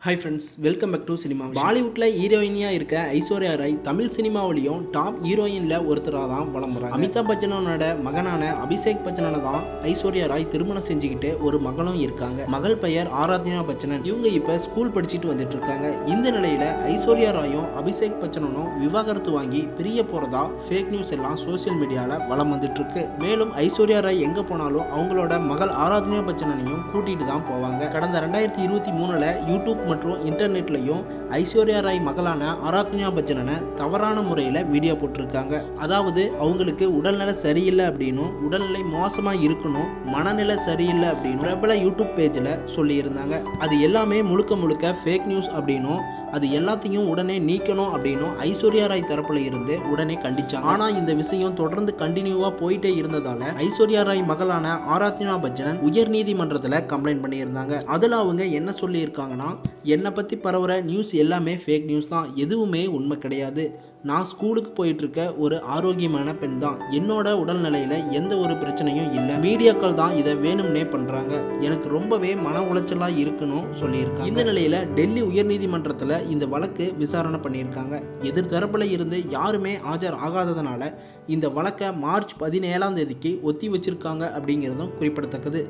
Hi friends, welcome back to cinema. பாலிவுட்டில் ஹீரோயினியாக இருக்க ஐஸ்வர்யா ராய் தமிழ் சினிமாவிலையும் டாப் ஹீரோயினில் ஒருத்தராக தான் வலம் வராங்க. அமிதாப் பச்சனோட மகனான அபிஷேக் பச்சனை தான் ஐஸ்வர்யா ராய் திருமணம் செஞ்சுக்கிட்டு ஒரு மகளும் இருக்காங்க. மகள் பெயர் ஆராத்யா பச்சனன். இவங்க இப்போ ஸ்கூல் படிச்சுட்டு வந்துட்டு இருக்காங்க. இந்த நிலையில் ஐஸ்வர்யா ராயும் அபிஷேக் பச்சனும் விவாகரத்து வாங்கி பிரிய போகிறதா ஃபேக் நியூஸ் எல்லாம் சோசியல் மீடியாவில் வலம் வந்துட்டு இருக்கு. மேலும் ஐஸ்வர்யா ராய் எங்கே போனாலும் அவங்களோட மகள் ஆராத்யா பச்சனையும் கூட்டிகிட்டு தான் போவாங்க. கடந்த 2023 யூடியூப் மற்றும் இன்டர்நெட்லையும் ஐஸ்வர்யா ராய் மகளான ஆராத்யா பச்சனை தவறான முறையில் வீடியோ போட்டிருக்காங்க. அதாவது அவங்களுக்கு உடல்நிலை சரியில்லை அப்படின்னும் உடல்நிலை மோசமாக இருக்கணும், மனநிலை சரியில்லை அப்படின்னு பிரபல யூடியூப் பேஜில் சொல்லியிருந்தாங்க. அது எல்லாமே முழுக்க முழுக்க ஃபேக் நியூஸ் அப்படின்னும் அது எல்லாத்தையும் உடனே நீக்கணும் அப்படின்னும் ஐஸ்வர்யா ராய் தரப்புல இருந்து உடனே கண்டிச்சாங்க. ஆனால் இந்த விஷயம் தொடர்ந்து கண்டினியூவாக போயிட்டே இருந்ததால ஐஸ்வர்யா ராய் மகளான ஆராத்யா பச்சனன் உயர் நீதிமன்றத்தில் கம்ப்ளைண்ட் பண்ணியிருந்தாங்க. அதில் அவங்க என்ன சொல்லியிருக்காங்கன்னா, என்னை பற்றி பரவுற நியூஸ் எல்லாமே ஃபேக் நியூஸ் தான், எதுவுமே உண்மை கிடையாது. நான் ஸ்கூலுக்கு போயிட்டுருக்க ஒரு ஆரோக்கியமான பெண் தான். என்னோட உடல்நிலையில் எந்த ஒரு பிரச்சனையும் இல்லை. மீடியாக்கள் தான் இதை வேணும்னே பண்ணுறாங்க. எனக்கு ரொம்பவே மன உளைச்சலாக இருக்கணும் சொல்லியிருக்காங்க. இந்த நிலையில் டெல்லி உயர்நீதிமன்றத்தில் இந்த வழக்கு விசாரணை பண்ணியிருக்காங்க. எதிர்த்தரப்பில் இருந்து யாருமே ஆஜர் ஆகாததுனால இந்த வழக்கை மார்ச் 17 ஒத்தி வச்சிருக்காங்க அப்படிங்கிறதும் குறிப்பிடத்தக்கது.